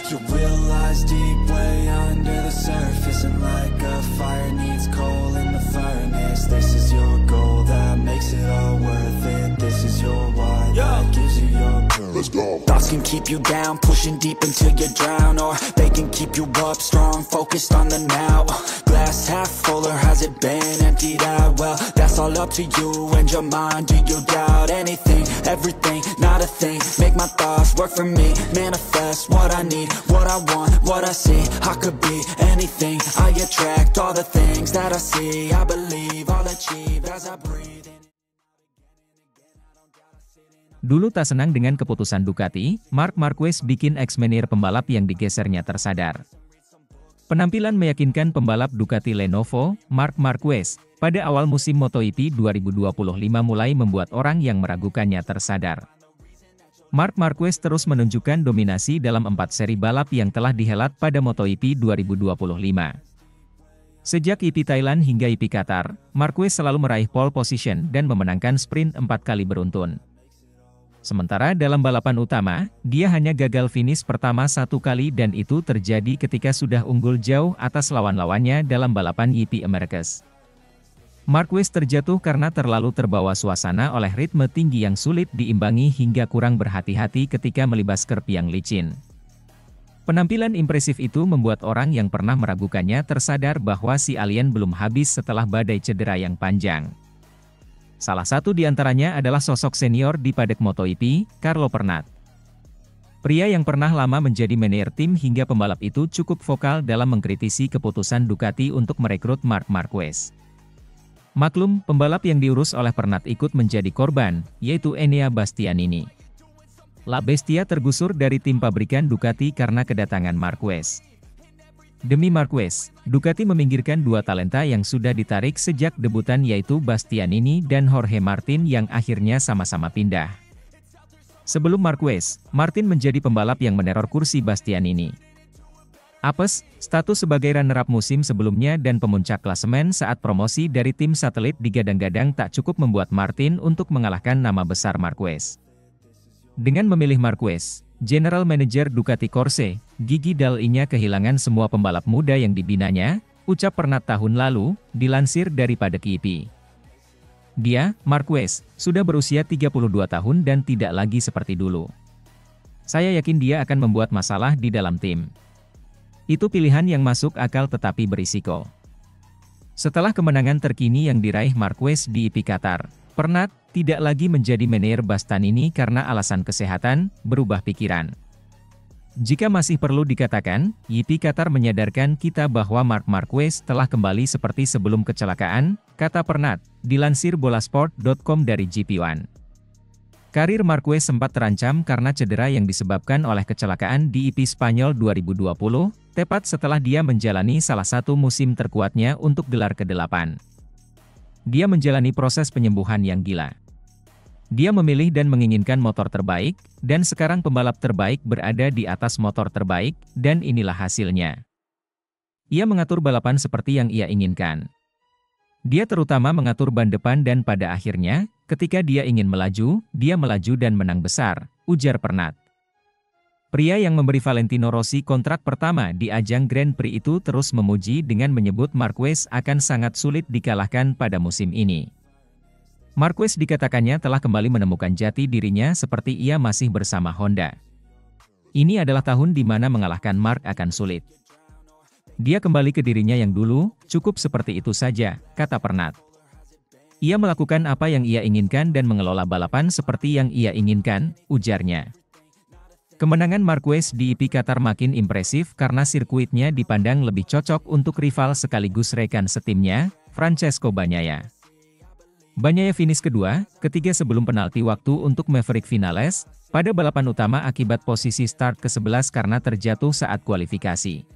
You realize deep way under the surface, and like a fire needs coal in the furnace. This is your goal that makes it all worth it. This is your why that gives you your purpose. Let's go. Thoughts can keep you down, pushing deep until you drown, or they can keep you up strong, focused on the now. Glass half full, or has it been emptied out? Well, that's all up to you and your mind. Do you doubt anything, everything, not a thing? Make my thoughts work for me, manifest what I need, what I want, what I see. I could be anything, I attract all the things that I see. I believe I'll achieve as I breathe in. Dulu tak senang dengan keputusan Ducati, Marc Marquez bikin ex-menir pembalap yang digesernya tersadar. Penampilan meyakinkan pembalap Ducati Lenovo, Marc Marquez, pada awal musim MotoGP 2025 mulai membuat orang yang meragukannya tersadar. Marc Marquez terus menunjukkan dominasi dalam 4 seri balap yang telah dihelat pada MotoGP 2025. Sejak GP Thailand hingga GP Qatar, Marquez selalu meraih pole position dan memenangkan sprint 4 kali beruntun. Sementara dalam balapan utama, dia hanya gagal finish pertama 1 kali, dan itu terjadi ketika sudah unggul jauh atas lawan-lawannya dalam balapan GP Americas. Marquez terjatuh karena terlalu terbawa suasana oleh ritme tinggi yang sulit diimbangi hingga kurang berhati-hati ketika melibas curb yang licin. Penampilan impresif itu membuat orang yang pernah meragukannya tersadar bahwa si alien belum habis setelah badai cedera yang panjang. Salah satu di antaranya adalah sosok senior di paddock MotoGP, Carlo Pernat. Pria yang pernah lama menjadi manajer tim hingga pembalap itu cukup vokal dalam mengkritisi keputusan Ducati untuk merekrut Marc Marquez. Maklum, pembalap yang diurus oleh Pernat ikut menjadi korban, yaitu Enea Bastianini. La Bestia tergusur dari tim pabrikan Ducati karena kedatangan Marquez. Demi Marquez, Ducati meminggirkan 2 talenta yang sudah ditarik sejak debutan, yaitu Bastianini dan Jorge Martin, yang akhirnya sama-sama pindah. Sebelum Marquez, Martin menjadi pembalap yang meneror kursi Bastianini. Apes, status sebagai runner-up musim sebelumnya dan pemuncak klasemen saat promosi dari tim satelit digadang-gadang tak cukup membuat Martin untuk mengalahkan nama besar Marquez. Dengan memilih Marquez, General Manager Ducati Corse, Gigi Dall'Igna kehilangan semua pembalap muda yang dibinanya, ucap Pernat tahun lalu, dilansir dari paddock GP. Dia, Marquez, sudah berusia 32 tahun dan tidak lagi seperti dulu. Saya yakin dia akan membuat masalah di dalam tim. Itu pilihan yang masuk akal tetapi berisiko. Setelah kemenangan terkini yang diraih Marquez di GP Qatar, Pernat tidak lagi menjadi manajer Bastianini karena alasan kesehatan, berubah pikiran. Jika masih perlu dikatakan, GP Qatar menyadarkan kita bahwa Marc Marquez telah kembali seperti sebelum kecelakaan, kata Pernat, dilansir bolasport.com dari GP1. Karir Marquez sempat terancam karena cedera yang disebabkan oleh kecelakaan di GP Spanyol 2020, tepat setelah dia menjalani salah satu musim terkuatnya untuk gelar ke-8. Dia menjalani proses penyembuhan yang gila. Dia memilih dan menginginkan motor terbaik, dan sekarang pembalap terbaik berada di atas motor terbaik, dan inilah hasilnya. Ia mengatur balapan seperti yang ia inginkan. Dia terutama mengatur ban depan dan pada akhirnya, ketika dia ingin melaju, dia melaju dan menang besar, ujar Pernat. Pria yang memberi Valentino Rossi kontrak pertama di ajang Grand Prix itu terus memuji dengan menyebut Marquez akan sangat sulit dikalahkan pada musim ini. Marquez dikatakannya telah kembali menemukan jati dirinya seperti ia masih bersama Honda. Ini adalah tahun di mana mengalahkan Marc akan sulit. Dia kembali ke dirinya yang dulu, cukup seperti itu saja, kata Pernat. Ia melakukan apa yang ia inginkan dan mengelola balapan seperti yang ia inginkan, ujarnya. Kemenangan Marquez di GP Qatar makin impresif karena sirkuitnya dipandang lebih cocok untuk rival sekaligus rekan setimnya, Francesco Bagnaia. Bagnaia finish kedua, ketiga sebelum penalti waktu untuk Maverick Vinales, pada balapan utama akibat posisi start ke-11 karena terjatuh saat kualifikasi.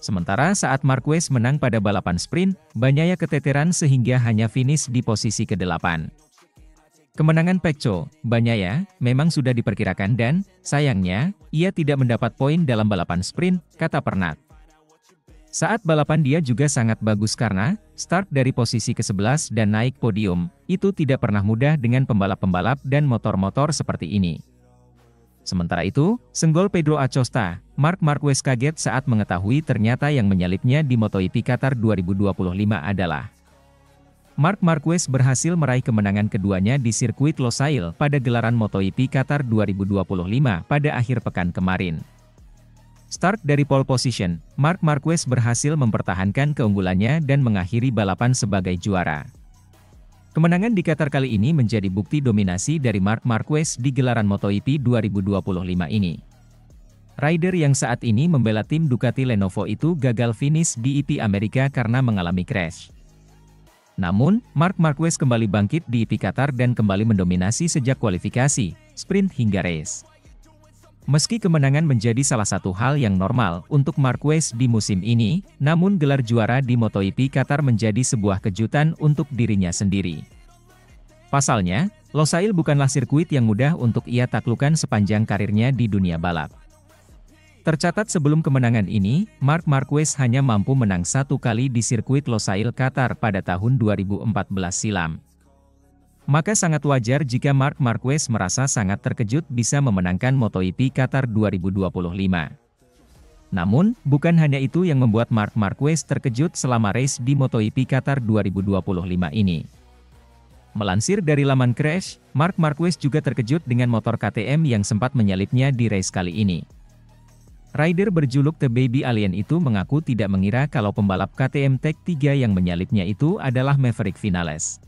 Sementara saat Marquez menang pada balapan sprint, Bagnaia keteteran sehingga hanya finish di posisi ke-8. Kemenangan Pecco, Bagnaia, memang sudah diperkirakan dan, sayangnya, ia tidak mendapat poin dalam balapan sprint, kata Pernat. Saat balapan dia juga sangat bagus karena, start dari posisi ke-11 dan naik podium, itu tidak pernah mudah dengan pembalap-pembalap dan motor-motor seperti ini. Sementara itu, senggol Pedro Acosta, Marc Marquez kaget saat mengetahui ternyata yang menyalipnya di MotoGP Qatar 2025 adalah Marc Marquez berhasil meraih kemenangan keduanya di sirkuit Losail pada gelaran MotoGP Qatar 2025 pada akhir pekan kemarin. Start dari pole position, Marc Marquez berhasil mempertahankan keunggulannya dan mengakhiri balapan sebagai juara. Kemenangan di Qatar kali ini menjadi bukti dominasi dari Marc Marquez di gelaran MotoGP 2025 ini. Rider yang saat ini membela tim Ducati Lenovo itu gagal finish di EP Amerika karena mengalami crash. Namun, Marc Marquez kembali bangkit di EP Qatar dan kembali mendominasi sejak kualifikasi, sprint hingga race. Meski kemenangan menjadi salah satu hal yang normal untuk Marquez di musim ini, namun gelar juara di MotoGP Qatar menjadi sebuah kejutan untuk dirinya sendiri. Pasalnya, Losail bukanlah sirkuit yang mudah untuk ia taklukkan sepanjang karirnya di dunia balap. Tercatat sebelum kemenangan ini, Marc Marquez hanya mampu menang satu kali di sirkuit Losail Qatar pada tahun 2014 silam. Maka sangat wajar jika Marc Marquez merasa sangat terkejut bisa memenangkan MotoGP Qatar 2025. Namun, bukan hanya itu yang membuat Marc Marquez terkejut selama race di MotoGP Qatar 2025 ini. Melansir dari laman Crash, Marc Marquez juga terkejut dengan motor KTM yang sempat menyalipnya di race kali ini. Rider berjuluk The Baby Alien itu mengaku tidak mengira kalau pembalap KTM Tech 3 yang menyalipnya itu adalah Maverick Vinales.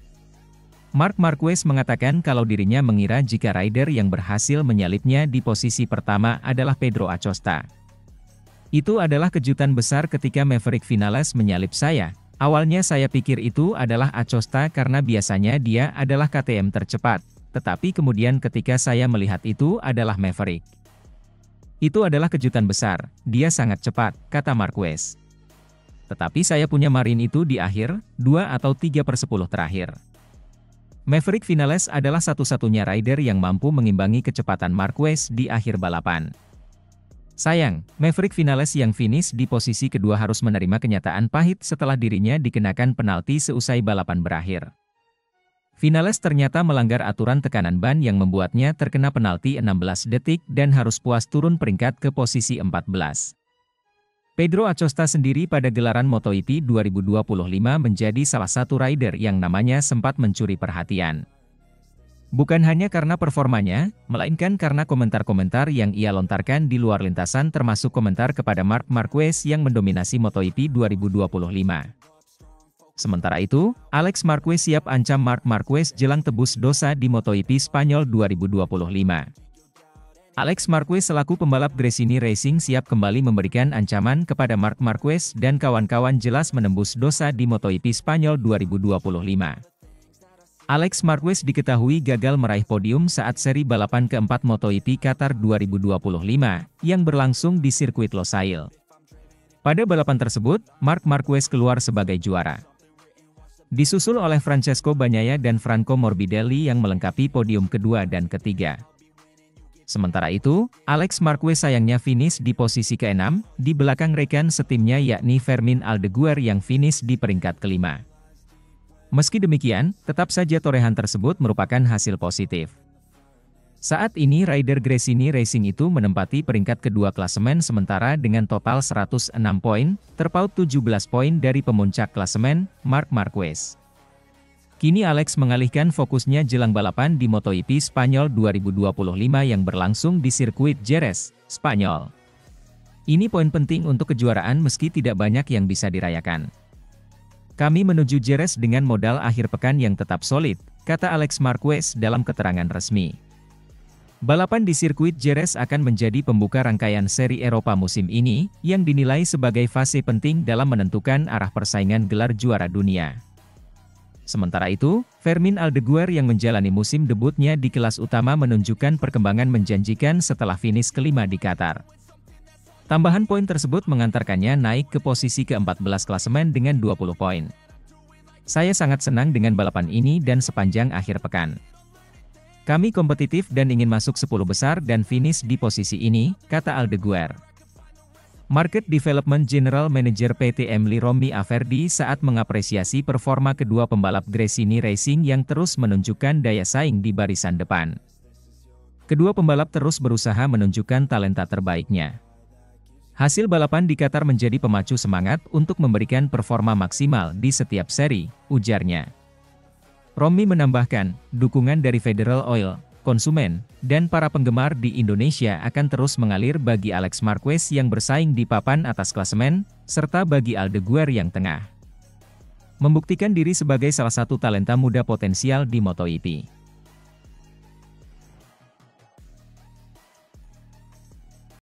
Marc Marquez mengatakan kalau dirinya mengira jika rider yang berhasil menyalipnya di posisi pertama adalah Pedro Acosta. Itu adalah kejutan besar ketika Maverick Vinales menyalip saya. Awalnya saya pikir itu adalah Acosta karena biasanya dia adalah KTM tercepat, tetapi kemudian ketika saya melihat itu adalah Maverick. Itu adalah kejutan besar, dia sangat cepat, kata Marquez. Tetapi saya punya Marin itu di akhir, 2 atau 3/10 terakhir. Maverick Vinales adalah satu-satunya rider yang mampu mengimbangi kecepatan Marquez di akhir balapan. Sayang, Maverick Vinales yang finish di posisi kedua harus menerima kenyataan pahit setelah dirinya dikenakan penalti seusai balapan berakhir. Vinales ternyata melanggar aturan tekanan ban yang membuatnya terkena penalti 16 detik dan harus puas turun peringkat ke posisi 14. Pedro Acosta sendiri pada gelaran MotoGP 2025 menjadi salah satu rider yang namanya sempat mencuri perhatian. Bukan hanya karena performanya, melainkan karena komentar-komentar yang ia lontarkan di luar lintasan termasuk komentar kepada Marc Marquez yang mendominasi MotoGP 2025. Sementara itu, Alex Marquez siap ancam Marc Marquez jelang tebus dosa di MotoGP Spanyol 2025. Alex Marquez selaku pembalap Gresini Racing siap kembali memberikan ancaman kepada Marc Marquez dan kawan-kawan jelas menembus dosa di MotoGP Spanyol 2025. Alex Marquez diketahui gagal meraih podium saat seri balapan keempat MotoGP Qatar 2025 yang berlangsung di sirkuit Losail. Pada balapan tersebut, Marc Marquez keluar sebagai juara. Disusul oleh Francesco Bagnaia dan Franco Morbidelli yang melengkapi podium kedua dan ketiga. Sementara itu, Alex Marquez sayangnya finish di posisi ke-6, di belakang rekan setimnya yakni Fermin Aldeguer yang finish di peringkat kelima. Meski demikian, tetap saja torehan tersebut merupakan hasil positif. Saat ini rider Gresini Racing itu menempati peringkat kedua klasemen sementara dengan total 106 poin, terpaut 17 poin dari pemuncak klasemen, Marc Marquez. Kini Alex mengalihkan fokusnya jelang balapan di MotoGP Spanyol 2025 yang berlangsung di sirkuit Jerez, Spanyol. Ini poin penting untuk kejuaraan meski tidak banyak yang bisa dirayakan. Kami menuju Jerez dengan modal akhir pekan yang tetap solid, kata Alex Marquez dalam keterangan resmi. Balapan di sirkuit Jerez akan menjadi pembuka rangkaian seri Eropa musim ini, yang dinilai sebagai fase penting dalam menentukan arah persaingan gelar juara dunia. Sementara itu, Fermin Aldeguer yang menjalani musim debutnya di kelas utama menunjukkan perkembangan menjanjikan setelah finish kelima di Qatar. Tambahan poin tersebut mengantarkannya naik ke posisi ke-14 klasemen dengan 20 poin. Saya sangat senang dengan balapan ini dan sepanjang akhir pekan. Kami kompetitif dan ingin masuk 10 besar dan finish di posisi ini, kata Aldeguer. Market Development General Manager PT Emily Romy Averdi saat mengapresiasi performa kedua pembalap Gresini Racing yang terus menunjukkan daya saing di barisan depan. Kedua pembalap terus berusaha menunjukkan talenta terbaiknya. Hasil balapan di Qatar menjadi pemacu semangat untuk memberikan performa maksimal di setiap seri, ujarnya. Romi menambahkan, dukungan dari Federal Oil, konsumen, dan para penggemar di Indonesia akan terus mengalir bagi Alex Marquez yang bersaing di papan atas klasemen, serta bagi Aldeguer yang tengah membuktikan diri sebagai salah satu talenta muda potensial di MotoGP.